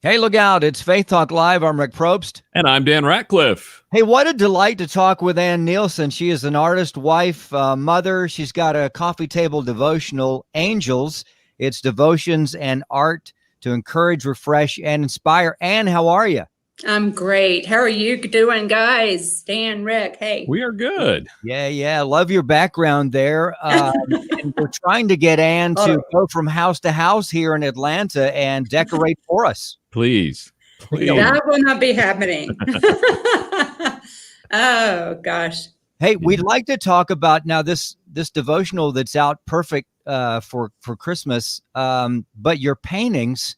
Hey, look out. It's Faith Talk Live. I'm Rick Probst. And I'm Dan Ratcliffe. Hey, what a delight to talk with Anne Neilson. She is an artist, wife, mother. She's got a coffee table devotional, Angels. It's devotions and art to encourage, refresh, and inspire. Anne, how are you? I'm great. How are you doing, guys? Dan, Rick, hey. We are good. Yeah. Love your background there. And we're trying to get Anne to go from house to house here in Atlanta and decorate for us. Please. That will not be happening. Oh, gosh. Hey, we'd like to talk about now this devotional that's out perfect for Christmas, but your paintings,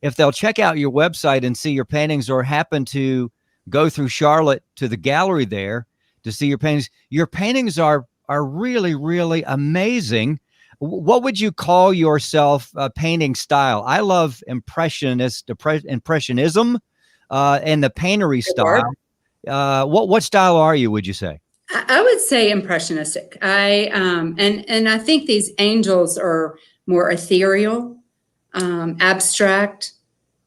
if they'll check out your website and see your paintings or happen to go through Charlotte to the gallery there to see your paintings are really, really amazing. What would you call yourself painting style? I love impressionism and the paintery style. What style are you, would you say? I would say impressionistic. And I think these angels are more ethereal, abstract.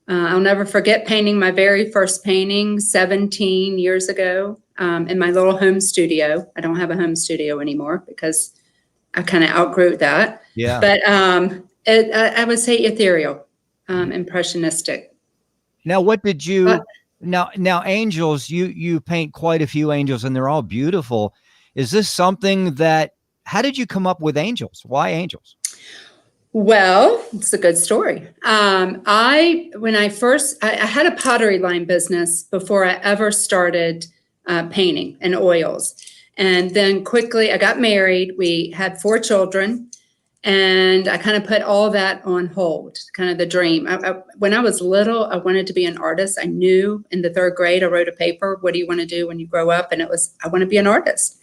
I'll never forget painting my very first painting 17 years ago in my little home studio. I don't have a home studio anymore because I kind of outgrew that. Yeah. But I would say ethereal, impressionistic. Now, what did you? Now, angels. You paint quite a few angels, and they're all beautiful. Is this something that? How did you come up with angels? Why angels? Well, it's a good story. I had a pottery line business before I ever started painting and oils. And then quickly I got married. We had 4 children, and I kind of put all that on hold, kind of the dream. When I was little, I wanted to be an artist. I knew in the 3rd grade, I wrote a paper, what do you want to do when you grow up? And it was, I want to be an artist.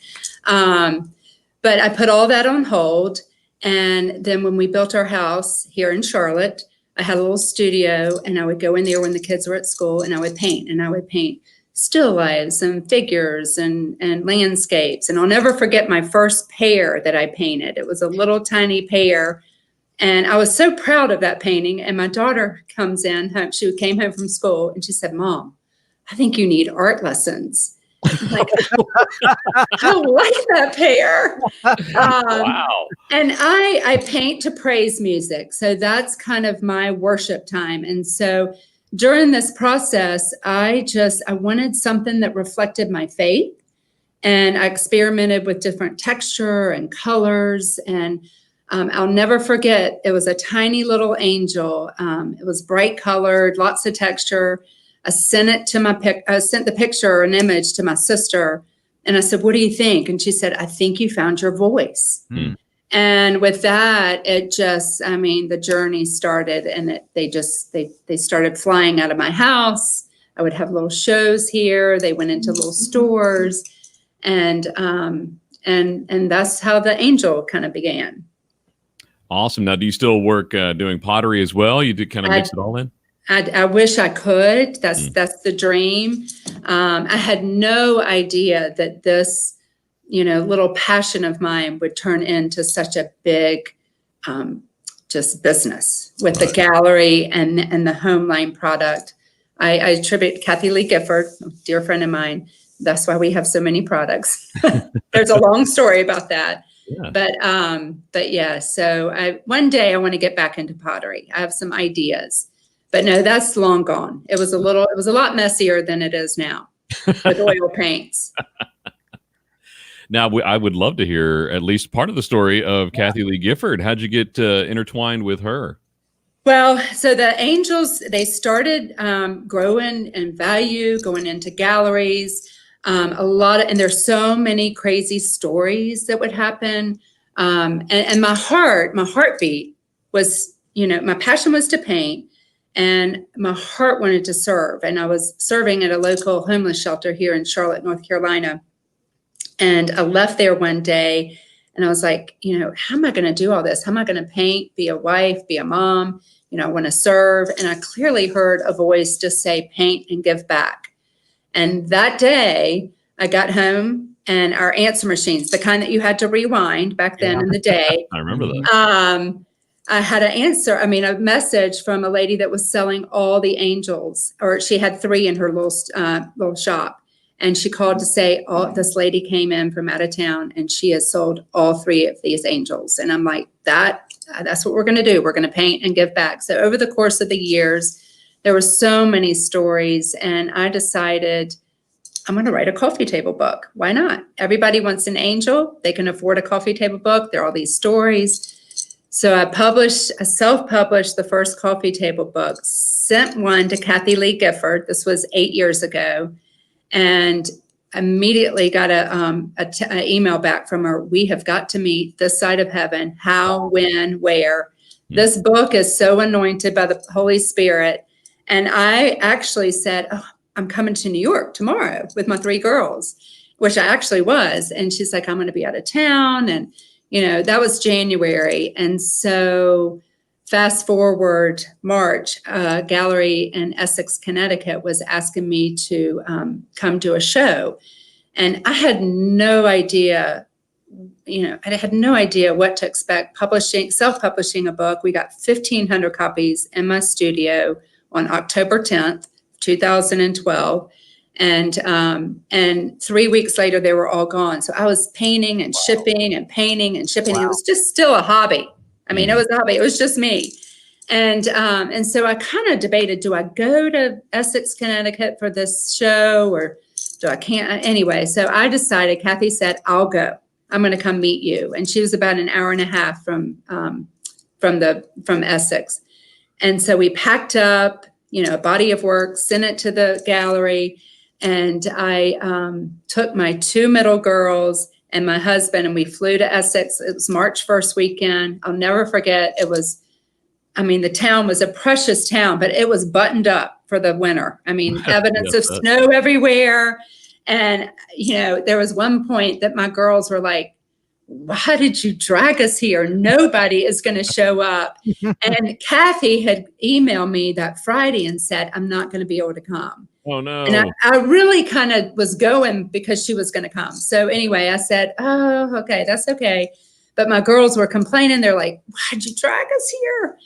But I put all that on hold. And then when we built our house here in Charlotte, I had a little studio, and I would go in there when the kids were at school, and I would paint, still lifes and figures and landscapes. And I'll never forget my first pear that I painted. It was a little tiny pear. And I was so proud of that painting. And my daughter comes in, she came home from school, and she said, "Mom, I think you need art lessons." I'm like, I like that pear. Wow. And I paint to praise music. So that's kind of my worship time. And so during this process, I wanted something that reflected my faith. And I experimented with different texture and colors. And I'll never forget, it was a tiny little angel. It was bright colored, lots of texture. I sent the picture, an image, to my sister. And I said, "What do you think?" And she said, "I think you found your voice." And with that, the journey started, and they started flying out of my house. I would have little shows here. They went into little stores, and that's how the angel kind of began. Awesome. Now, do you still work doing pottery as well? You did kind of mix it all in? I wish I could. That's the dream. I had no idea that this, little passion of mine would turn into such a big, just business with the gallery and the home line product. I attribute Kathy Lee Gifford, a dear friend of mine. That's why we have so many products. There's a long story about that. Yeah. But yeah, so one day I want to get back into pottery. I have some ideas. But no, that's long gone. It was a lot messier than it is now with oil paints. Now, I would love to hear at least part of the story of Kathy Lee Gifford. How'd you get intertwined with her? Well, so the angels, they started growing in value, going into galleries, and there's so many crazy stories that would happen. And my heartbeat was, my passion was to paint. And my heart wanted to serve. And I was serving at a local homeless shelter here in Charlotte, North Carolina. And I left there one day, and I was like, how am I going to do all this? How am I going to paint, be a wife, be a mom? I want to serve. And I clearly heard a voice just say, paint and give back. And that day I got home, and our answer machines, the kind that you had to rewind back then in the day. I remember that. I had a message from a lady that was selling all the angels, or she had 3 in her little shop. And she called to say, this lady came in from out of town and she has sold all 3 of these angels. And I'm like, that's what we're going to do. We're going to paint and give back. So over the course of the years, there were so many stories, and I decided I'm going to write a coffee table book. Why not? Everybody wants an angel. They can afford a coffee table book. There are all these stories. So I self-published the first coffee table book, sent one to Kathy Lee Gifford. This was 8 years ago. And immediately got an email back from her. We have got to meet this side of heaven. How, when, where? This book is so anointed by the Holy Spirit. And I actually said, I'm coming to New York tomorrow with my 3 girls, which I actually was. And she's like, I'm going to be out of town. And, that was January. And so fast forward March, a gallery in Essex, Connecticut was asking me to come to a show. And I had no idea, I had no idea what to expect self-publishing a book. We got 1,500 copies in my studio on October 10th, 2012. And 3 weeks later, they were all gone. So I was painting and shipping and painting and shipping. Wow. It was just still a hobby. I mean, it was a hobby. It was just me. And so I kind of debated, do I go to Essex, Connecticut for this show, or do I can't? Anyway, so I decided, Kathy said, I'll go. I'm going to come meet you. And she was about an hour and a half from Essex. And so we packed up, a body of work, sent it to the gallery. And I took my 2 middle girls and my husband, and we flew to Essex. It was March 1st weekend. I'll never forget. The town was a precious town, but it was buttoned up for the winter. Evidence of snow everywhere. And, there was one point that my girls were like, why did you drag us here? Nobody is going to show up. And Kathy had emailed me that Friday and said, I'm not going to be able to come. Oh, no. And I really kind of was going because she was going to come. So anyway, I said, oh, okay, that's okay. But my girls were complaining. They're like, why'd you drag us here?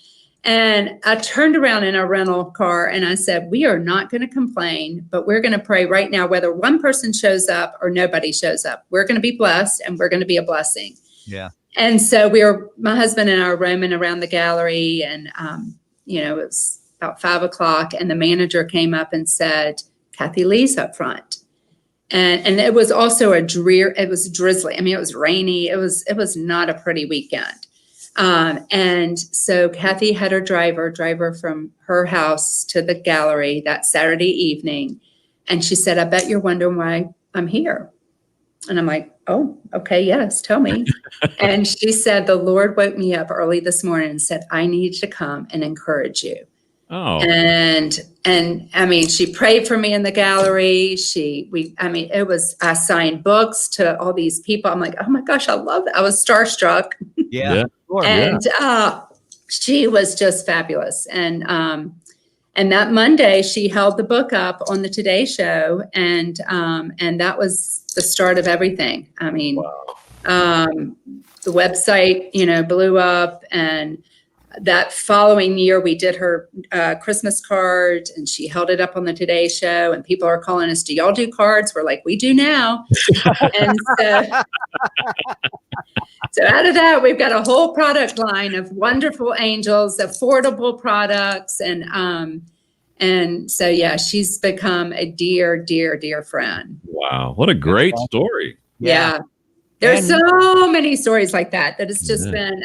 And I turned around in our rental car and I said, we are not going to complain, but we're going to pray right now, whether one person shows up or nobody shows up. We're going to be blessed and we're going to be a blessing. Yeah. And so my husband and I were roaming around the gallery, and, it was about 5:00, and the manager came up and said, Kathy Lee's up front. And it was also it was drizzly. It was rainy. It was not a pretty weekend. And so Kathy had her driver from her house to the gallery that Saturday evening. And she said, I bet you're wondering why I'm here. And I'm like, oh, okay, yes, tell me. And she said, the Lord woke me up early this morning and said, I need to come and encourage you. Oh. And she prayed for me in the gallery. I signed books to all these people. I'm like, oh my gosh, I love that. I was starstruck. Yeah. Sure, and she was just fabulous. And that Monday she held the book up on the Today Show, and that was the start of everything. Wow. The website, blew up, and that following year, we did her Christmas card, and she held it up on the Today Show, and people are calling us, do y'all do cards? We're like, we do now. And so out of that, we've got a whole product line of wonderful angels, affordable products. And so, yeah, she's become a dear, dear, dear friend. Wow. What a great story. Yeah. There's so many stories like that it's just been,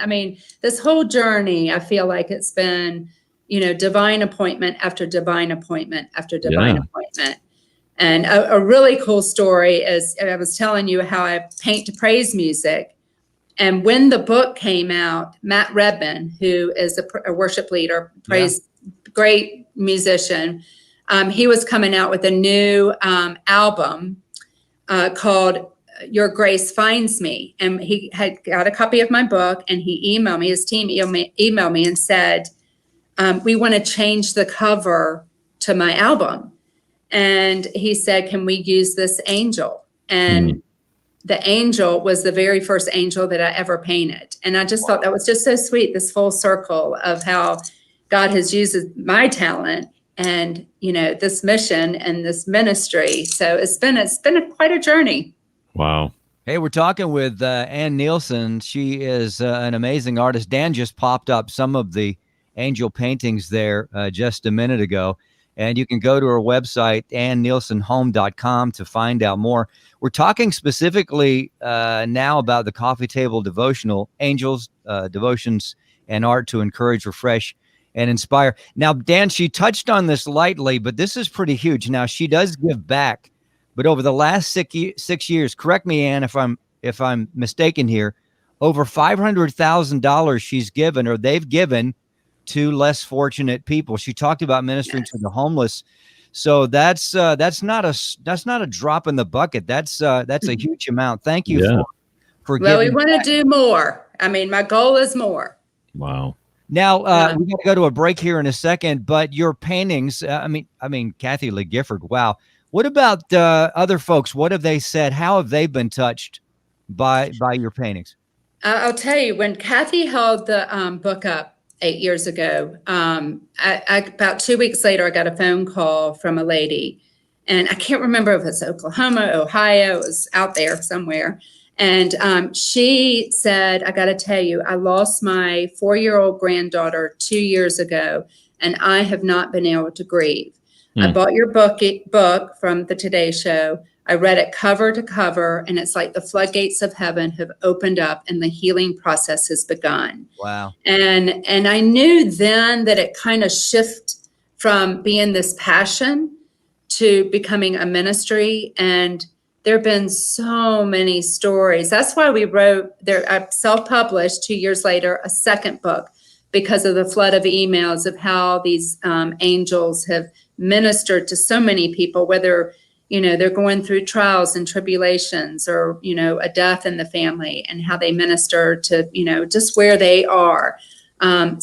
this whole journey, I feel like it's been, divine appointment after divine appointment after divine appointment. And a really cool story is, I was telling you how I paint to praise music. And when the book came out, Matt Redman, who is a worship leader, great musician, he was coming out with a new album called Your Grace Finds Me. And he had got a copy of my book, and he emailed me, his team emailed me and said, we want to change the cover to my album. And he said, can we use this angel? And the angel was the very first angel that I ever painted. And I just thought that was just so sweet, this full circle of how God has used my talent and, this mission and this ministry. So it's been quite a journey. Wow. Hey, we're talking with Anne Neilson. She is an amazing artist. Dan just popped up some of the angel paintings there just a minute ago. And you can go to her website, anneneilsonhome.com, to find out more. We're talking specifically now about the coffee table devotional, Angels, Devotions, and Art to Encourage, Refresh, and Inspire. Now, Dan, she touched on this lightly, but this is pretty huge. Now, she does give back, but over the last 6 years, correct me, Anne, if I'm mistaken here, over $500,000 she's given, or they've given, to less fortunate people. She talked about ministering to the homeless. So that's not a drop in the bucket. That's a huge amount. Thank you for giving. Well, we want to do more. I mean, my goal is more. Wow. Now we got to go to a break here in a second, but your paintings, I mean, Kathy Lee Gifford. Wow. What about other folks? What have they said? How have they been touched by your paintings? I'll tell you, when Kathy held the book up 8 years ago, about 2 weeks later, I got a phone call from a lady, and I can't remember if it's Oklahoma, Ohio, it was out there somewhere. And she said, I got to tell you, I lost my 4-year-old granddaughter 2 years ago, and I have not been able to grieve. I bought your book from the Today Show. I read it cover to cover, and it's like the floodgates of heaven have opened up and the healing process has begun. Wow. And I knew then that it kind of shifted from being this passion to becoming a ministry. And there have been so many stories. That's why we wrote there. I self-published 2 years later a second book, because of the flood of emails of how these angels have ministered to so many people, whether they're going through trials and tribulations, or a death in the family, and how they minister to just where they are. And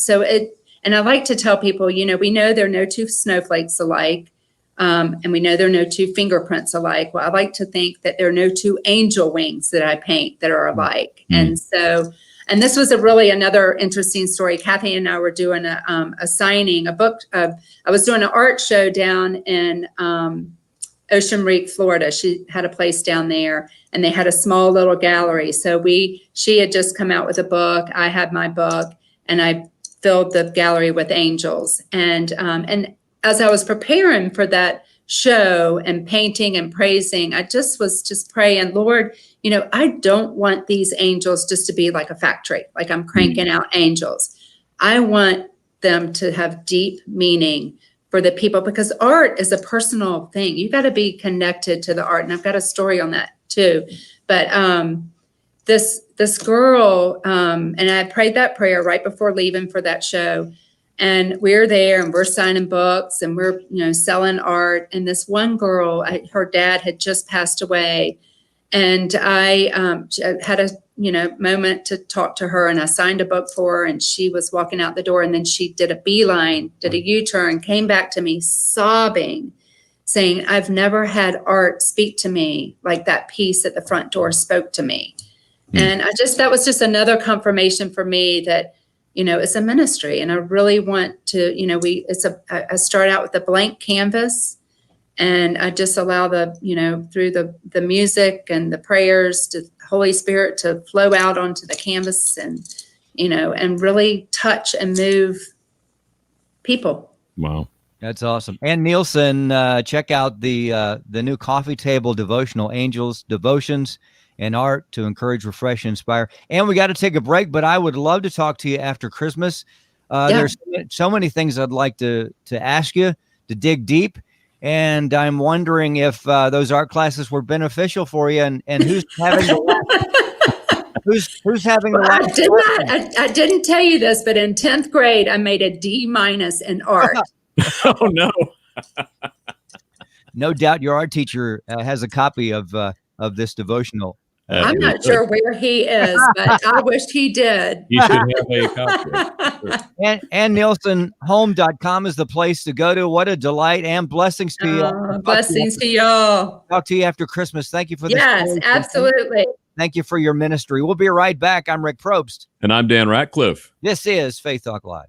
I like to tell people, we know there are no two snowflakes alike. And we know there are no two fingerprints alike. Well, I like to think that there are no two angel wings that I paint that are alike. And this was another interesting story. Kathy and I were doing a signing, a book. I was doing an art show down in Ocean Reef, Florida. She had a place down there, and they had a small little gallery. So she had just come out with a book. I had my book, and I filled the gallery with angels. And as I was preparing for that show and painting and praising, I was praying, Lord, I don't want these angels just to be like a factory, like I'm cranking out angels. I want them to have deep meaning for the people, because art is a personal thing. You got to be connected to the art. And I've got a story on that too. But this girl, and I prayed that prayer right before leaving for that show. And we're there, and we're signing books, and we're, selling art. And this one girl, her dad had just passed away. And I had a, moment to talk to her, and I signed a book for her, and she was walking out the door, and then she did a beeline, did a U-turn, came back to me sobbing, saying, I've never had art speak to me like that piece at the front door spoke to me. And that was just another confirmation for me that, it's a ministry, and I really want to, I start out with a blank canvas, and I just allow through the music and the prayers, to Holy Spirit to flow out onto the canvas, and, and really touch and move people. Wow. That's awesome. Anne Neilson, check out the new coffee table devotional, Angels, Devotions, and Art to Encourage, Refresh, and Inspire. And we got to take a break, but I would love to talk to you after Christmas. There's so many things I'd like to ask you, to dig deep. And I'm wondering if those art classes were beneficial for you, and who's having who's having the last. I didn't tell you this, but in 10th grade, I made a D- in art. Oh, no. No doubt your art teacher has a copy of this devotional. I'm not sure where he is, but I wished he did. You should have a copy. And AnneNeilsonHome.com is the place to go to. What a delight, and blessings to you. Blessings to y'all. Talk to you after Christmas. Thank you for this. Yes, absolutely. Thank you for your ministry. We'll be right back. I'm Rick Probst. And I'm Dan Ratcliffe. This is Faith Talk Live.